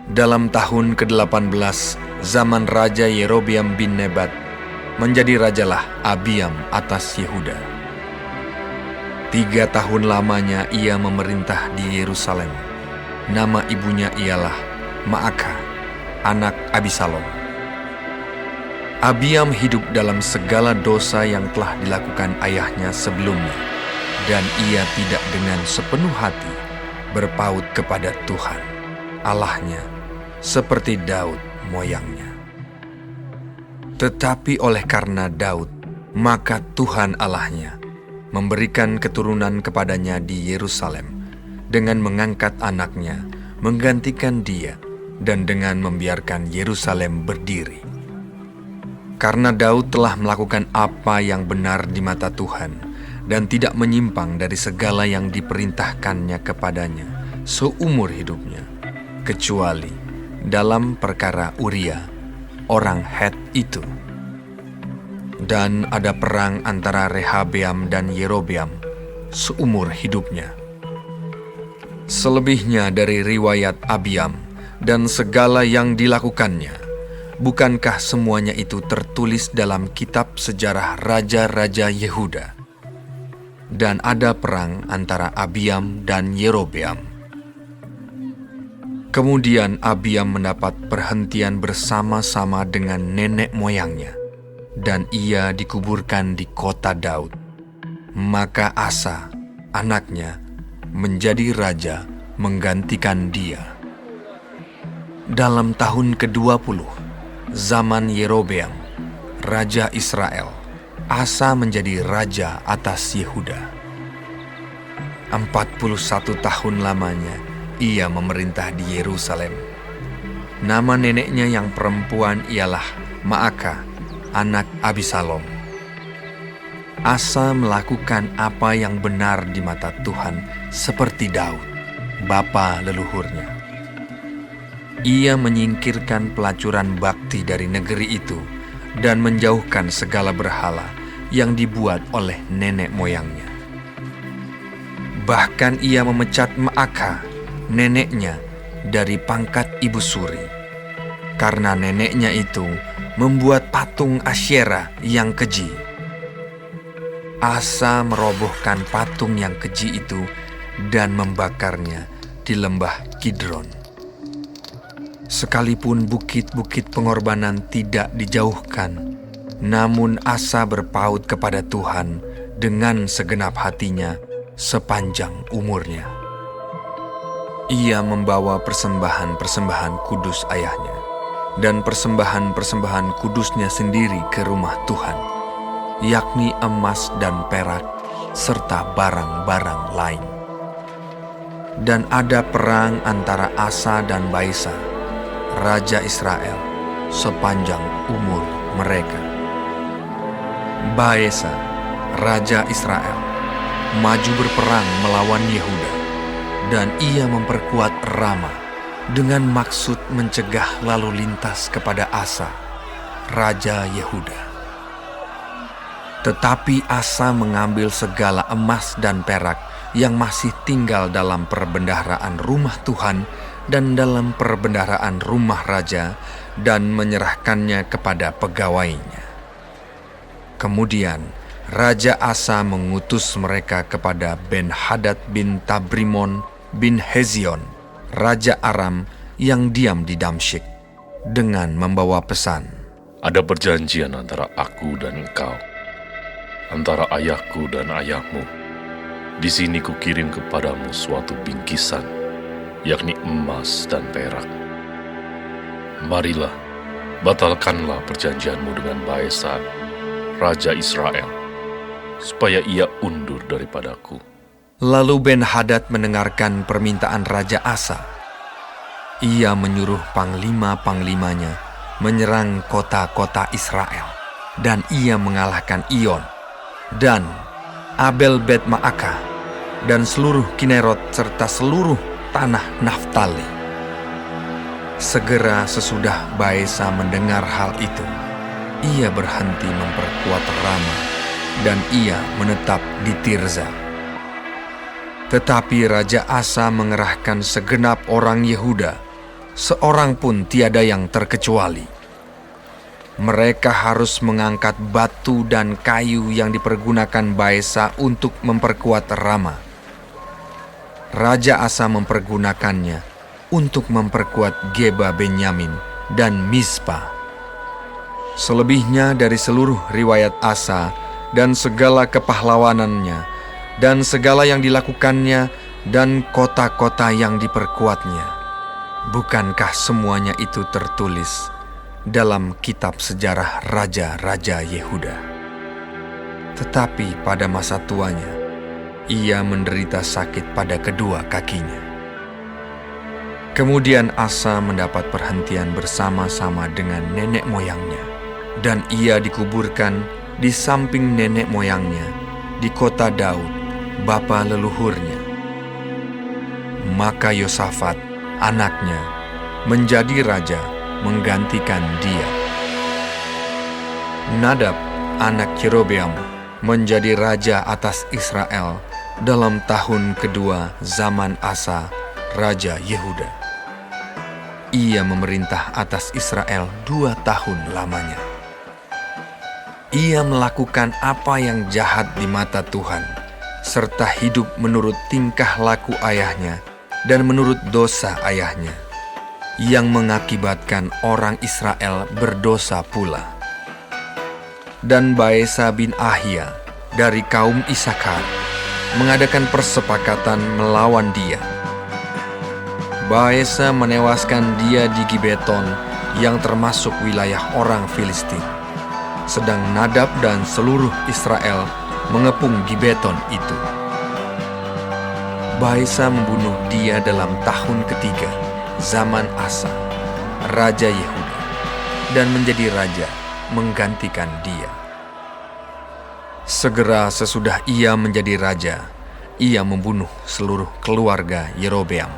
Dalam tahun ke-18 zaman Raja Yerobeam bin Nebat, menjadi rajalah Abiam atas Yehuda. 3 tahun lamanya ia memerintah di Yerusalem. Nama ibunya ialah Maaka, anak Abisalom. Abiam hidup dalam segala dosa yang telah dilakukan ayahnya sebelumnya, dan ia tidak dengan sepenuh hati berpaut kepada Tuhan, Allahnya, seperti Daud moyangnya. Tetapi oleh karena Daud, maka Tuhan Allahnya memberikan keturunan kepadanya di Yerusalem dengan mengangkat anaknya menggantikan dia dan dengan membiarkan Yerusalem berdiri. Karena Daud telah melakukan apa yang benar di mata Tuhan dan tidak menyimpang dari segala yang diperintahkannya kepadanya seumur hidupnya, kecuali dalam perkara Uria, orang Het itu. Dan ada perang antara Rehabeam dan Yerobeam seumur hidupnya. Selebihnya dari riwayat Abiam dan segala yang dilakukannya, bukankah semuanya itu tertulis dalam kitab sejarah raja-raja Yehuda? Dan ada perang antara Abiam dan Yerobeam. Kemudian Abiam mendapat perhentian bersama-sama dengan nenek moyangnya, dan ia dikuburkan di kota Daud. Maka Asa, anaknya, menjadi raja menggantikan dia. Dalam tahun ke-20, zaman Yerobeam, raja Israel, Asa menjadi raja atas Yehuda. 41 tahun lamanya ia memerintah di Yerusalem. Nama neneknya yang perempuan ialah Maaka, anak Abisalom. Asa melakukan apa yang benar di mata Tuhan seperti Daud, bapa leluhurnya. Ia menyingkirkan pelacuran bakti dari negeri itu dan menjauhkan segala berhala yang dibuat oleh nenek moyangnya. Bahkan ia memecat Maaka, neneknya, dari pangkat ibu suri, karena neneknya itu membuat patung Asyera yang keji. Asa merobohkan patung yang keji itu dan membakarnya di lembah Kidron. Sekalipun bukit-bukit pengorbanan tidak dijauhkan, namun Asa berpaut kepada Tuhan dengan segenap hatinya sepanjang umurnya. Ia membawa persembahan-persembahan kudus ayahnya dan persembahan-persembahan kudusnya sendiri ke rumah Tuhan, yakni emas dan perak, serta barang-barang lain. Dan ada perang antara Asa dan Baesa, raja Israel, sepanjang umur mereka. Baesa, raja Israel, maju berperang melawan Yehuda, dan ia memperkuat Rama dengan maksud mencegah lalu lintas kepada Asa, raja Yehuda. Tetapi Asa mengambil segala emas dan perak yang masih tinggal dalam perbendaharaan rumah Tuhan dan dalam perbendaharaan rumah raja dan menyerahkannya kepada pegawainya. Kemudian Raja Asa mengutus mereka kepada Ben-Hadad bin Tabrimon bin Hezion, Raja Aram yang diam di Damsyik, dengan membawa pesan. Ada perjanjian antara aku dan engkau, antara ayahku dan ayahmu. Di sini kukirim kepadamu suatu bingkisan, yakni emas dan perak. Marilah, batalkanlah perjanjianmu dengan Baesa, Raja Israel, supaya ia undur daripadaku. Lalu Ben-Hadad mendengarkan permintaan Raja Asa. Ia menyuruh panglima-panglimanya menyerang kota-kota Israel, dan ia mengalahkan Iyon dan Abel Bet Maaka dan seluruh Kinerot serta seluruh tanah Naftali. Segera sesudah Baesa mendengar hal itu, ia berhenti memperkuat Rama dan ia menetap di Tirza. Tetapi Raja Asa mengerahkan segenap orang Yehuda seorang pun tiada yang terkecuali. Mereka harus mengangkat batu dan kayu yang dipergunakan Baesa untuk memperkuat Rama. Raja Asa mempergunakannya untuk memperkuat Geba Benyamin dan Mizpa. Selebihnya dari seluruh riwayat Asa dan segala kepahlawanannya dan segala yang dilakukannya dan kota-kota yang diperkuatnya, bukankah semuanya itu tertulis dalam kitab sejarah raja-raja Yehuda? Tetapi pada masa tuanya, ia menderita sakit pada kedua kakinya. Kemudian Asa mendapat perhentian bersama-sama dengan nenek moyangnya, dan ia dikuburkan di samping nenek moyangnya di kota Daud, bapa leluhurnya. Maka Yosafat, anaknya, menjadi raja menggantikan dia. Nadab, anak Yerobeam, menjadi raja atas Israel dalam tahun kedua zaman Asa, raja Yehuda. Ia memerintah atas Israel 2 tahun lamanya. Ia melakukan apa yang jahat di mata Tuhan, serta hidup menurut tingkah laku ayahnya dan menurut dosa ayahnya, yang mengakibatkan orang Israel berdosa pula. Dan Baesa bin Ahia dari kaum Isakar mengadakan persepakatan melawan dia. Baesa menewaskan dia di Gibeton yang termasuk wilayah orang Filistin, sedang Nadab dan seluruh Israel mengepung Gibeton itu. Baesa membunuh dia dalam tahun ketiga zaman Asa, raja Yehuda, dan menjadi raja menggantikan dia. Segera sesudah ia menjadi raja, ia membunuh seluruh keluarga Yerobeam.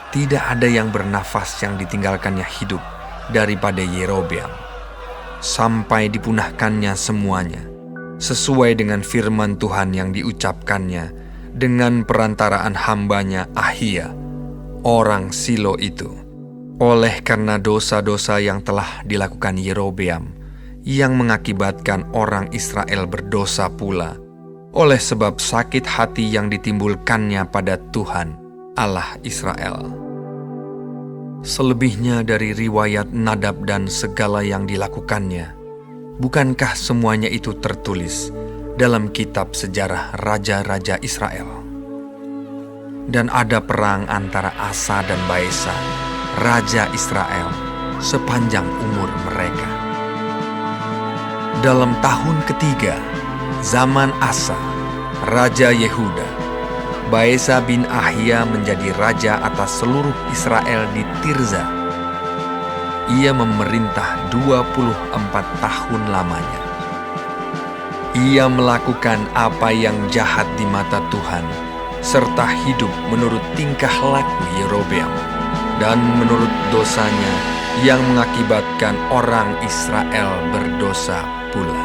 Tidak ada yang bernafas yang ditinggalkannya hidup daripada Yerobeam, sampai dipunahkannya semuanya, sesuai dengan firman Tuhan yang diucapkannya dengan perantaraan hambanya Ahia, orang Silo itu, oleh karena dosa-dosa yang telah dilakukan Yerobeam, yang mengakibatkan orang Israel berdosa pula, oleh sebab sakit hati yang ditimbulkannya pada Tuhan, Allah Israel. Selebihnya dari riwayat Nadab dan segala yang dilakukannya, bukankah semuanya itu tertulis dalam kitab sejarah raja-raja Israel? Dan ada perang antara Asa dan Baesa, raja Israel, sepanjang umur mereka. Dalam tahun ketiga zaman Asa, raja Yehuda, Baesa bin Ahia menjadi raja atas seluruh Israel di Tirza. Ia memerintah 24 tahun lamanya. Ia melakukan apa yang jahat di mata Tuhan, serta hidup menurut tingkah laku Yerobeam, dan menurut dosanya yang mengakibatkan orang Israel berdosa pula.